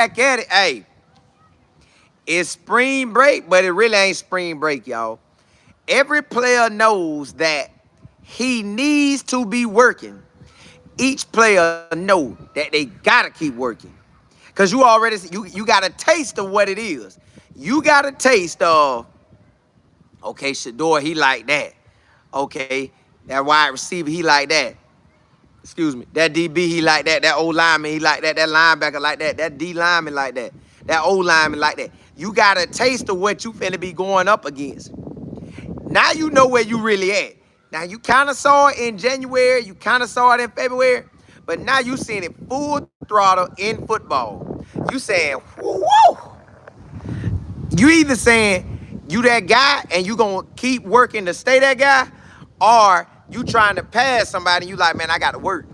at it, hey, it's spring break, but it really ain't spring break, y'all. Every player knows that he needs to be working. Each player know that they gotta keep working. Cause you already you got a taste of what it is. You got a taste of, okay, Shador, he like that. Okay, that wide receiver, he like that. Excuse me. That DB, he like that. That old lineman, he like that. That linebacker like that. That D lineman like that. That old lineman like that. You got a taste of what you finna be going up against. Now you know where you really at. Now you kind of saw it in January. You kind of saw it in February. But now you seeing it full throttle in football. You saying, woo, woo. You either saying you that guy and you gonna keep working to stay that guy, or you trying to pass somebody and you like, man, I gotta work.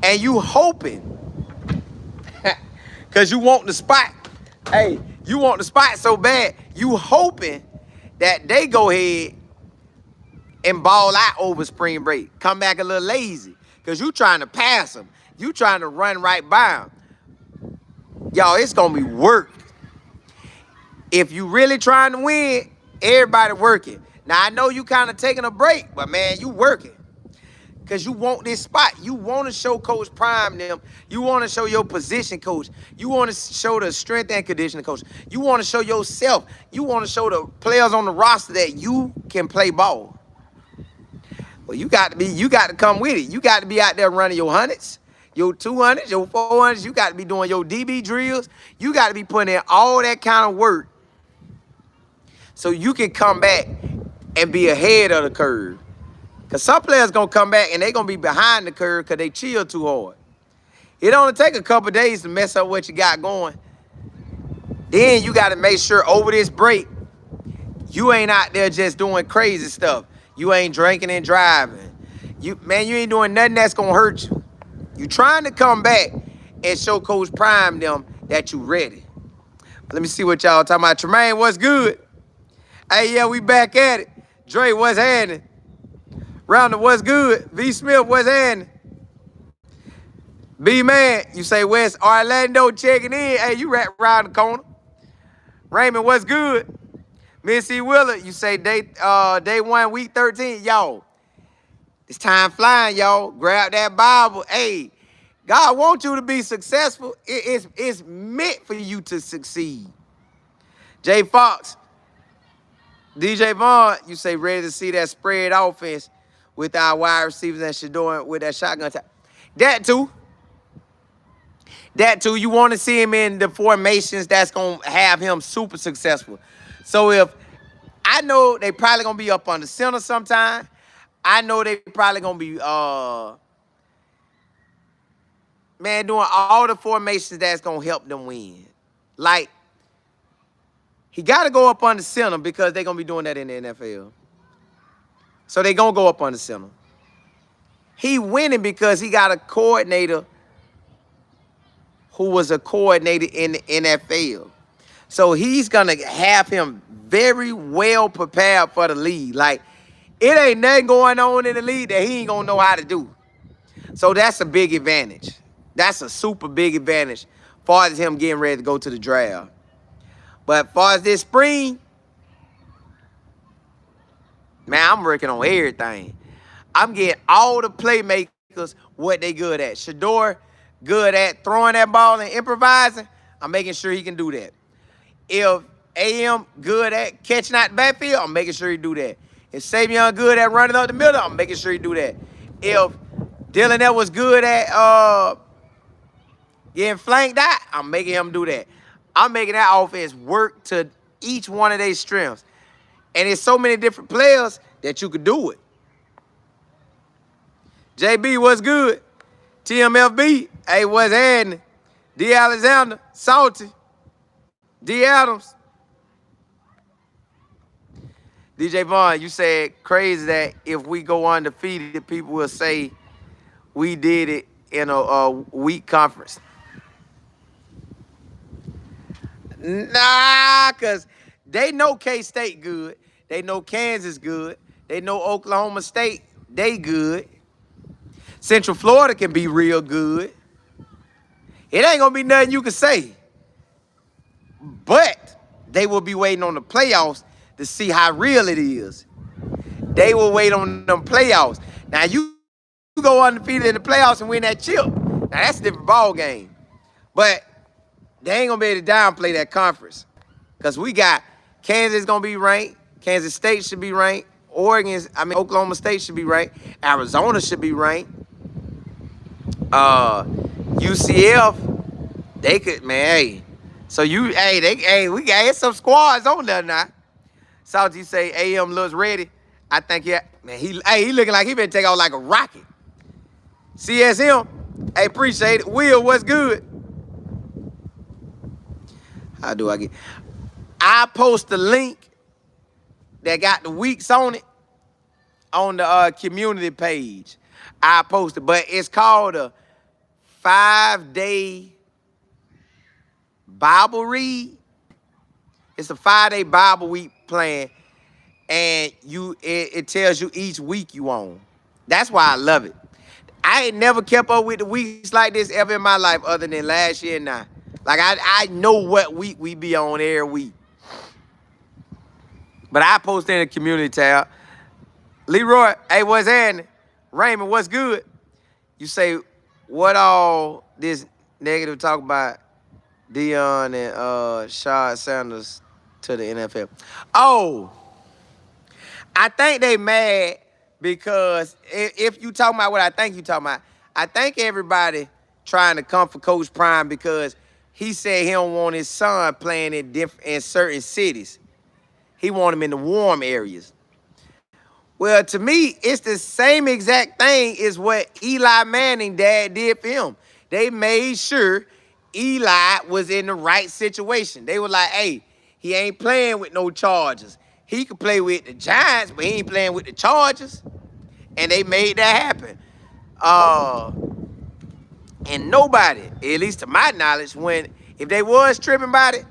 And you hoping, cause you want the spot. Hey, you want the spot so bad, you hoping that they go ahead and ball out over spring break. Come back a little lazy. Cause you trying to pass them. You trying to run right by them. Y'all, it's gonna be work. If you really trying to win, everybody working. Now, I know you kind of taking a break, but man, you working. Because you want this spot. You want to show Coach Prime them. You want to show your position coach. You want to show the strength and conditioning coach. You want to show yourself. You want to show the players on the roster that you can play ball. Well, you got to come with it. You got to be out there running your hundreds, your 200s, your 400s. You got to be doing your DB drills. You got to be putting in all that kind of work so you can come back and be ahead of the curve. Because some players going to come back and they going to be behind the curve because they chill too hard. It only take a couple days to mess up what you got going. Then you got to make sure over this break, you ain't out there just doing crazy stuff. You ain't drinking and driving. You ain't doing nothing that's going to hurt you. You trying to come back and show Coach Prime them that you ready. Let me see what y'all talking about. Tremaine, what's good? Hey, yeah, we back at it. Dre, what's happening? Rounder, what's good? V. Smith, what's happening? B-Man, you say West Orlando checking in. Hey, you right around the corner. Raymond, what's good? Missy Willard, you say day 1, week 13. Y'all, it's time flying, y'all. Grab that Bible. Hey, God wants you to be successful. It's meant for you to succeed. Jay Fox, DJ Vaughn, you say ready to see that spread offense with our wide receivers and Shador with that shotgun time. That too, you want to see him in the formations that's going to have him super successful. So if I know they probably going to be up on the center sometime, I know they probably going to be, doing all the formations that's going to help them win. Like, he got to go up on the center because they're going to be doing that in the NFL. So they're going to go up on the center. He winning because he got a coordinator who was a coordinator in the NFL. So he's going to have him very well prepared for the league. Like, it ain't nothing going on in the league that he ain't going to know how to do. So that's a big advantage. That's a super big advantage as far as him getting ready to go to the draft. But as far as this spring, man, I'm working on everything. I'm getting all the playmakers what they good at. Shador, good at throwing that ball and improvising. I'm making sure he can do that. If AM good at catching out the backfield, I'm making sure he do that. If Savion good at running up the middle, I'm making sure he do that. If Dylan that was good at getting flanked out, I'm making him do that. I'm making that offense work to each one of their strengths. And there's so many different players that you could do it. JB, what's good? TMFB, hey, what's happening? D. Alexander, Salty, D. Adams. DJ Vaughn, you said crazy that if we go undefeated, people will say we did it in a weak conference. Nah, because they know K-State good. They know Kansas good. They know Oklahoma State, they good. Central Florida can be real good. It ain't gonna be nothing you can say. But they will be waiting on the playoffs to see how real it is. They will wait on them playoffs. Now you go undefeated in the playoffs and win that chip. Now that's a different ball game. But they ain't gonna be able to downplay that conference. Because we got Kansas gonna be ranked. Kansas State should be ranked. Oklahoma State should be ranked. Arizona should be ranked. UCF, they could, man, hey. So we got some squads on there now. Salty say AM looks ready. I think he looking like he been take off like a rocket. CSM, hey, appreciate it. Will, what's good? How do I get? I post the link that got the weeks on it on the community page. I posted, but it's called a 5-day Bible read. It's a 5-day Bible week plan, and it tells you each week you on. That's why I love it. I ain't never kept up with the weeks like this ever in my life other than last year now. Like, I know what week we be on every week. But I post in the community tab. Leroy, hey, what's happening? Raymond, what's good? You say, what all this negative talk about Deion and Shad Sanders to the NFL? Oh, I think they mad because if you talking about what I think you talking about, I think everybody trying to come for Coach Prime because he said he don't want his son playing in certain cities. He want him in the warm areas. Well, to me, it's the same exact thing as what Eli Manning dad did for him. They made sure Eli was in the right situation. They were like, hey, he ain't playing with no Chargers. He could play with the Giants, but he ain't playing with the Chargers. And they made that happen. And nobody, at least to my knowledge, if they was tripping about it,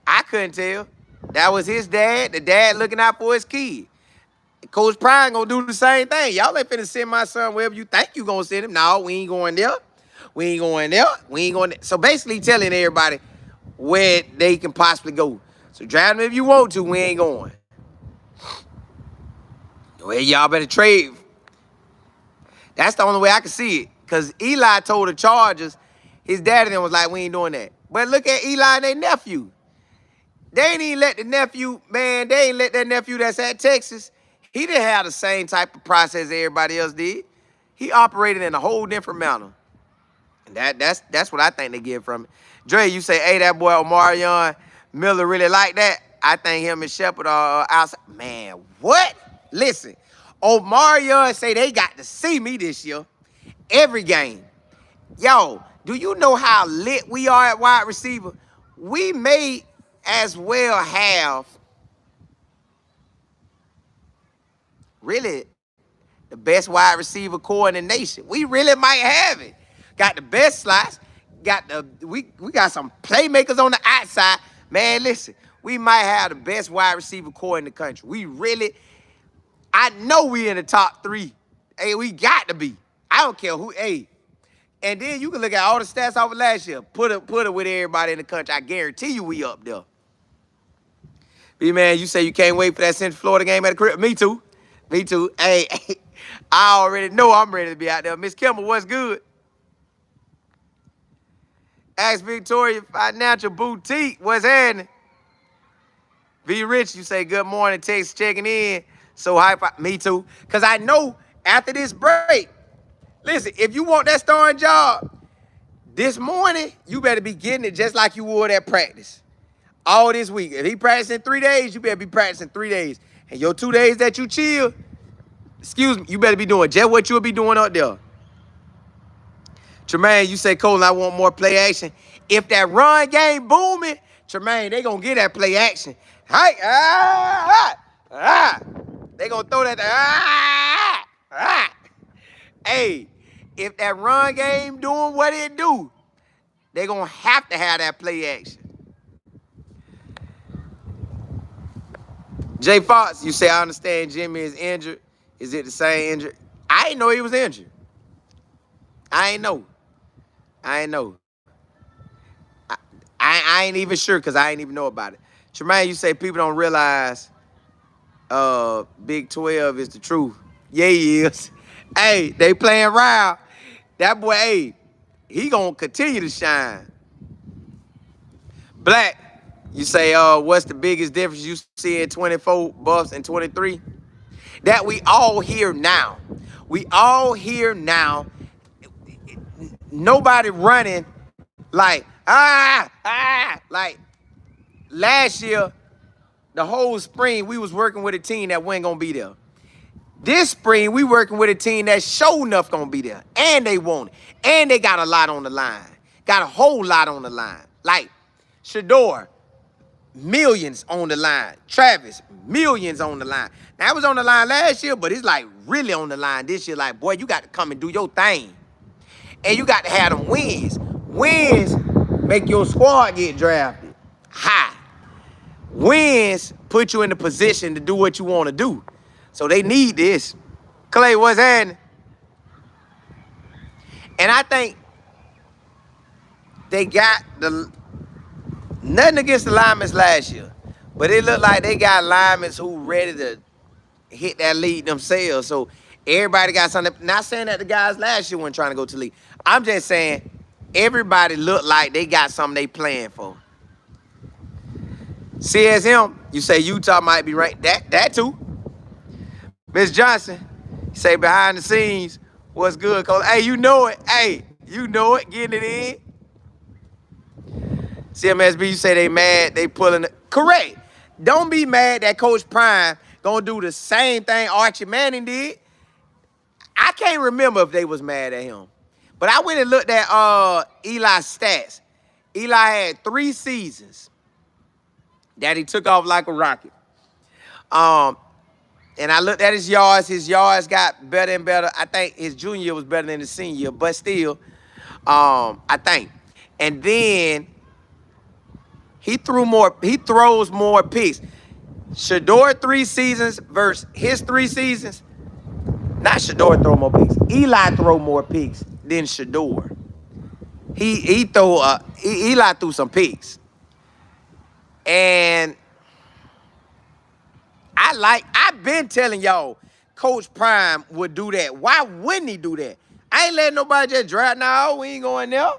I couldn't tell. That was his dad, the dad looking out for his kid. Coach Prime gonna do the same thing. Y'all ain't finna send my son wherever you think you gonna send him. No, we ain't going there. We ain't going there. We ain't going there. So basically telling everybody where they can possibly go. So drive them if you want to, we ain't going. Well, y'all better trade. That's the only way I can see it. Because Eli told the Chargers, his daddy then was like, we ain't doing that. But look at Eli and their nephew. They ain't even let the nephew, man, they ain't let that nephew that's at Texas. He didn't have the same type of process everybody else did. He operated in a whole different manner. And that's what I think they get from it. Dre, you say, hey, that boy Omarion Miller really like that? I think him and Shepard are outside. Man, what? Listen, Omarion say they got to see me this year. Every game. Yo, do you know how lit we are at wide receiver? We may as well have really the best wide receiver core in the nation. We really might have it. Got the best slots. We got some playmakers on the outside. Man, listen, we might have the best wide receiver core in the country. We really, I know we in the top 3. Hey, we got to be. I don't care who, hey. And then you can look at all the stats off of last year. Put it with everybody in the country. I guarantee you we up there. B-Man, you say you can't wait for that Central Florida game at the crib. Me too. Me too. Hey, I already know I'm ready to be out there. Miss Kimball, what's good? Ask Victoria Financial Boutique, what's happening? V Rich, you say good morning, text checking in. So hype. Me too. Because I know after this break, listen, if you want that starting job, this morning, you better be getting it just like you would at practice. All this week. If he practicing 3 days, you better be practicing 3 days. And your 2 days that you chill, excuse me, you better be doing just what you'll be doing up there. Tremaine, you say, Colin, I want more play action. If that run game booming, Tremaine, they gonna get that play action. Hey, they gonna throw that, Hey, if that run game doing what it do, they gonna have to have that play action. Jay Fox, you say, I understand Jimmy is injured. Is it the same injury? I didn't know he was injured. I ain't know. I ain't even sure because I ain't even know about it. Tremaine, you say people don't realize Big 12 is the truth. Yeah, he is. Hey, they playing around. That boy, hey, he gonna continue to shine. Black, you say, what's the biggest difference you see in 24 Buffs and 23? That we all here now. We all here now. Nobody running like, like last year, the whole spring, we was working with a team that wasn't gonna be there. This spring, we working with a team that sure enough gonna be there. And they want it. And they got a lot on the line. Got a whole lot on the line. Like, Shador, millions on the line. Travis, millions on the line. Now, it was on the line last year, but it's like really on the line this year. Like, boy, you got to come and do your thing. And you got to have them wins. Wins make your squad get drafted high. Wins put you in the position to do what you want to do. So they need this. Clay, what's happening? And I think they got nothing against the linemen last year, but it looked like they got linemen who ready to hit that lead themselves. So everybody got something. Not saying that the guys last year weren't trying to go to the league. I'm just saying everybody looked like they got something they playing for. CSM, you say Utah might be right. That too. Miss Johnson, you say behind the scenes, what's good, Coach? Hey, you know it. Hey, you know it. Getting it in. CMSB, you say they mad, they pulling it. Correct. Don't be mad that Coach Prime gonna do the same thing Archie Manning did. I can't remember if they was mad at him. But I went and looked at Eli's stats. Eli had 3 seasons that he took off like a rocket. And I looked at his yards. His yards got better and better. I think his junior year was better than his senior year, but still, I think. And then he throws more picks. Shador 3 seasons versus his 3 seasons. Not Shador throw more picks. Eli throw more picks than Shador. Eli threw some picks. And I've been telling y'all, Coach Prime would do that. Why wouldn't he do that? I ain't letting nobody just draft. No, we ain't going there.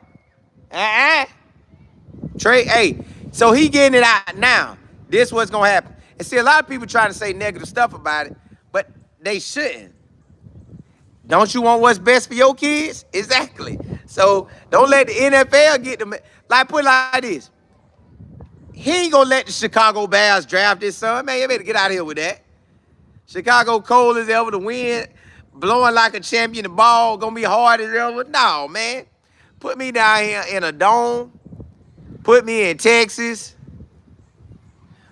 Trey, hey, so he getting it out now. This what's going to happen. And see, a lot of people trying to say negative stuff about it, but they shouldn't. Don't you want what's best for your kids? Exactly. So don't let the NFL get them. Like, put it like this. He ain't gonna let the Chicago Bears draft his son. Man, you better get out of here with that. Chicago cold as ever, the wind blowing like a champion, the ball gonna be hard as ever. No, man. Put me down here in a dome. Put me in Texas.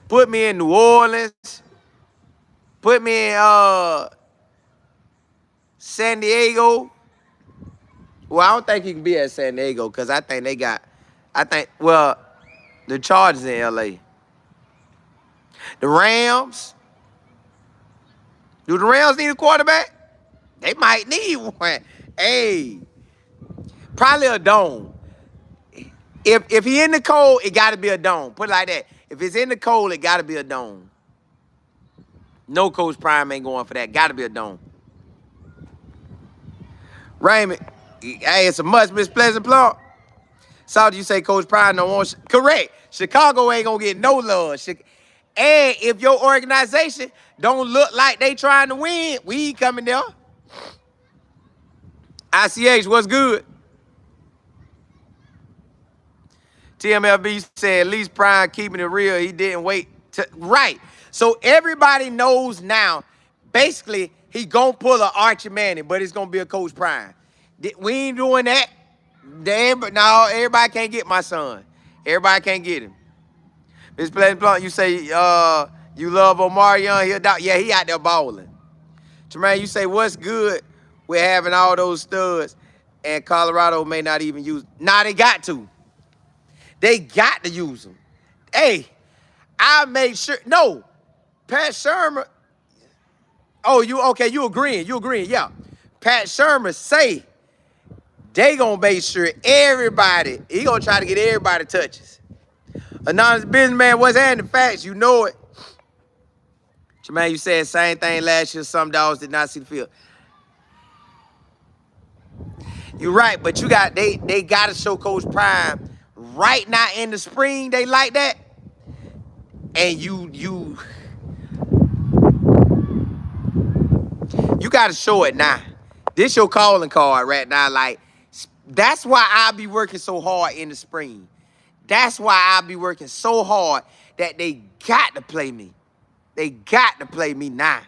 Put me in New Orleans. Put me in San Diego. Well, I don't think he can be at San Diego because I think the Chargers in L.A. The Rams. Do the Rams need a quarterback? They might need one. Hey, probably a dome. If he in the cold, it got to be a dome. Put it like that. If it's in the cold, it got to be a dome. No Coach Prime ain't going for that. Got to be a dome. Raymond, hey, it's a must, Miss Pleasant Plump. Saw you say Coach Prime don't want. Correct. Chicago ain't gonna get no love. And if your organization don't look like they trying to win, we ain't coming there. ICH, what's good? TMLB said at least Prime keeping it real. He didn't wait. Right. So everybody knows now. Basically, he gonna pull an Archie Manning, but it's gonna be a Coach Prime. We ain't doing that. No, everybody can't get my son. Everybody can't get him. Miss Pleasant Blunt, you say you love Omar Young. Yeah, he out there balling. Tremaine, you say what's good with having all those studs and Colorado may not even use. Nah, they got to. They got to use them. Hey, I made sure. No, Pat Shermer. Oh, you agreeing. Yeah. Pat Shermer say they gonna make sure everybody, he gonna try to get everybody touches. Anonymous businessman, what's happening? Facts, you know it. Jermaine, you said same thing last year. Some dogs did not see the field. You're right, but they gotta show Coach Prime right now in the spring. They like that, and you gotta show it now. This your calling card right now. Like that's why I be working so hard in the spring. That's why I be working so hard that they got to play me. They got to play me now.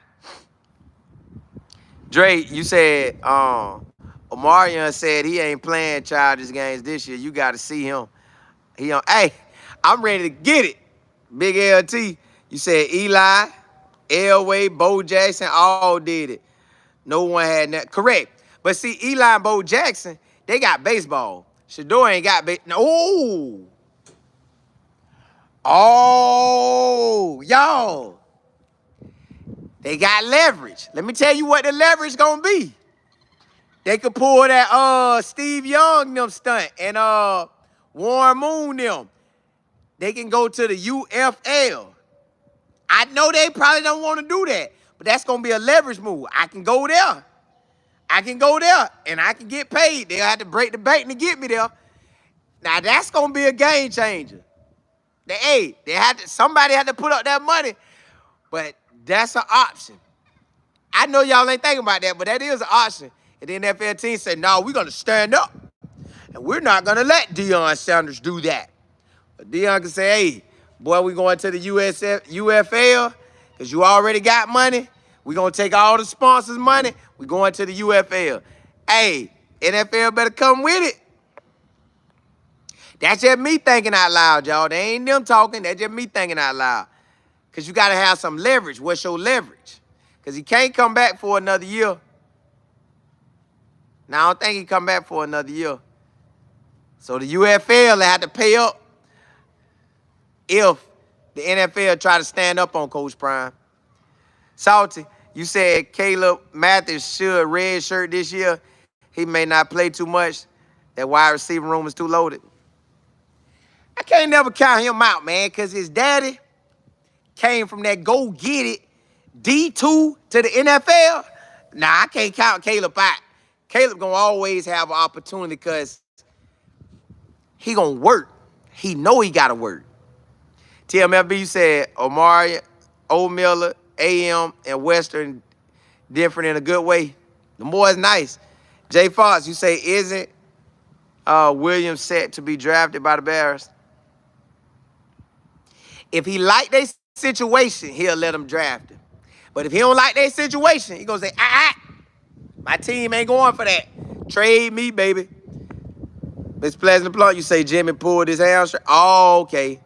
Dre, you said Omarion said he ain't playing Chargers games this year. You got to see him. Hey, I'm ready to get it. Big LT. You said Eli, Elway, Bo Jackson all did it. No one had that. Correct. But see, Eli and Bo Jackson, they got baseball. Shador ain't got no. Oh, y'all. They got leverage. Let me tell you what the leverage gonna be. They could pull that Steve Young them stunt and Warren Moon them. They can go to the UFL. I know they probably don't want to do that, but that's gonna be a leverage move. I can go there. And I can get paid. They'll have to break the bank to get me there. Now that's gonna be a game changer. Somebody had to put up that money, but that's an option. I know y'all ain't thinking about that, but that is an option. And the NFL team said, no, we're going to stand up. And we're not going to let Deion Sanders do that. But Deion can say, hey, boy, we going to the UFL because you already got money. We're going to take all the sponsors' money. We're going to the UFL. Hey, NFL better come with it. That's just me thinking out loud, y'all. They ain't them talking. That's just me thinking out loud. Because you got to have some leverage. What's your leverage? Because he can't come back for another year. Now, I don't think he come back for another year. So the UFL, they have to pay up if the NFL try to stand up on Coach Prime. Salty, you said Caleb Mathis should red shirt this year. He may not play too much. That wide receiver room is too loaded. I can't never count him out, man, because his daddy came from that go-get-it D2 to the NFL. Nah, I can't count Caleb out. Caleb going to always have an opportunity because he going to work. He know he got to work. TMFB said Omari, Old Miller, AM, and Western different in a good way. The more is nice. Jay Fox, you say, isn't Williams set to be drafted by the Bears? If he like their situation, he'll let them draft him. But if he don't like their situation, he gonna say, my team ain't going for that. Trade me, baby. Miss Pleasant Plum, you say Jimmy pulled his hamstring. Oh, okay.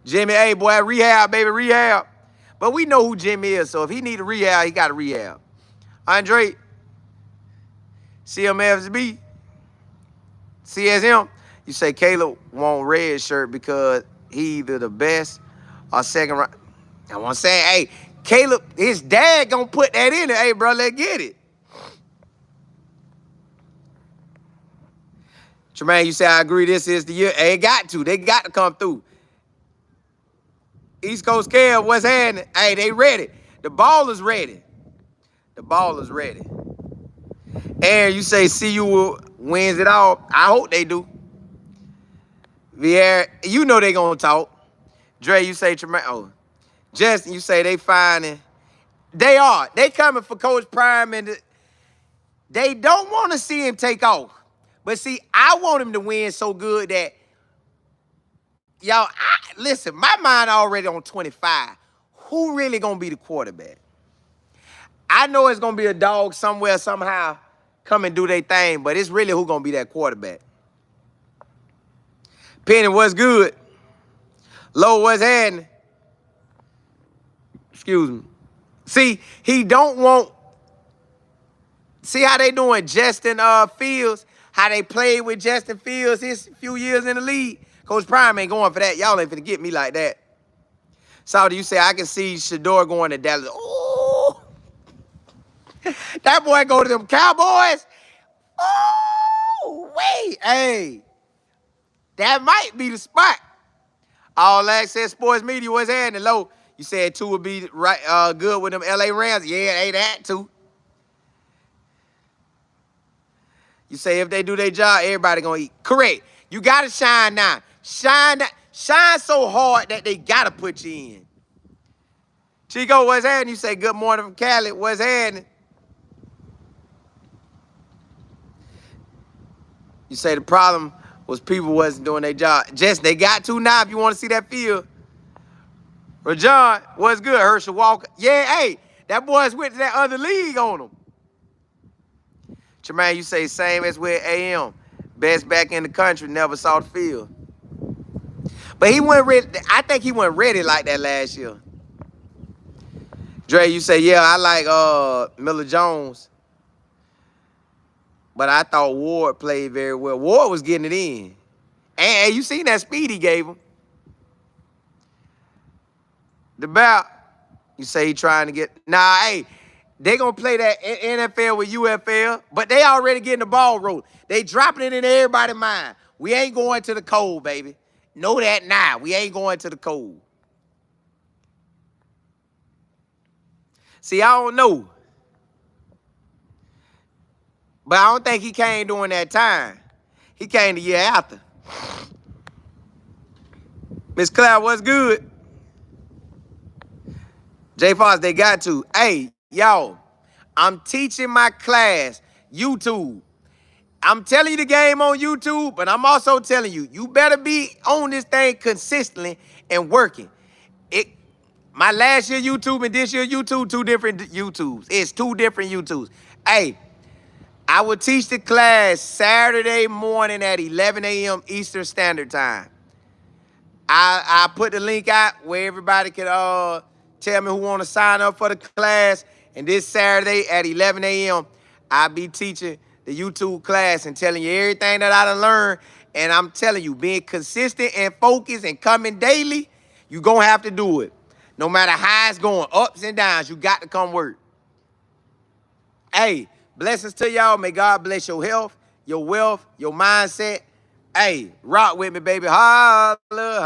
Jimmy, hey, boy, rehab, baby, rehab. But we know who Jimmy is, so if he need a rehab, he got a rehab. Andre, CMFB, CSM, you say Caleb want red shirt because he either the best or second round. I want to say, hey, Caleb, his dad gonna put that in there. Hey, bro, let's get it. Tremaine, you say I agree this is the year. Hey, they got to. They got to come through. East Coast Kev, what's happening? Hey, they ready. The ball is ready. The ball is ready. And you say CU wins it all. I hope they do. Vieira, you know they gonna talk. Dre, you say Tremaine. Oh, Justin, you say they finding. They are. They coming for Coach Prime, and they don't want to see him take off. But see, I want him to win so good that, y'all, listen, my mind already on 25. Who really gonna be the quarterback? I know it's gonna be a dog somewhere, somehow, come and do their thing, but it's really who gonna be that quarterback. Penny, what's good? Low, what's happening? Excuse me. See, he don't want. See how they doing Justin Fields? How they played with Justin Fields his few years in the league? Coach Prime ain't going for that. Y'all ain't finna get me like that. Saudi, you say I can see Shador going to Dallas. Oh, that boy go to them Cowboys. Oh, wait, hey, that might be the spot. All Access Sports Media, what's happening, low? You said 2 would be right, good with them LA Rams. Yeah, they that too. You say if they do their job, everybody gonna eat. Correct. You gotta shine now. Shine so hard that they gotta put you in. Chico, what's happening? You say good morning from Cali. What's happening? You say the problem was people wasn't doing their job. Just they got to now if you want to see that field. Rajon, what's good? Herschel Walker. Yeah, hey, that boy's went to that other league on him. Jermaine, you say same as with AM. Best back in the country, never saw the field. But he wasn't ready. I think he wasn't ready like that last year. Dre, you say, yeah, I like Miller Jones. But I thought Ward played very well. Ward was getting it in. And you seen that speed he gave him. The bout, you say he trying to get. Nah, hey, they going to play that NFL with UFL, but they already getting the ball rolling. They dropping it in everybody's mind. We ain't going to the cold, baby. Know that now. We ain't going to the cold. See, I don't know. But I don't think he came during that time. He came the year after. Miss Cloud, what's good? J. Fox, they got to. Hey, y'all, I'm teaching my class, YouTube. I'm telling you the game on YouTube, but I'm also telling you, you better be on this thing consistently and working. My last year YouTube and this year YouTube, 2 different YouTubes. It's 2 different YouTubes. Hey, I will teach the class Saturday morning at 11 a.m. Eastern Standard Time. I put the link out where everybody can tell me who want to sign up for the class. And this Saturday at 11 a.m., I'll be teaching the YouTube class and telling you everything that I done learned. And I'm telling you, being consistent and focused and coming daily, you're going to have to do it. No matter how it's going, ups and downs, you got to come work. Hey, blessings to y'all. May God bless your health, your wealth, your mindset. Hey, rock with me, baby. Holla, holla.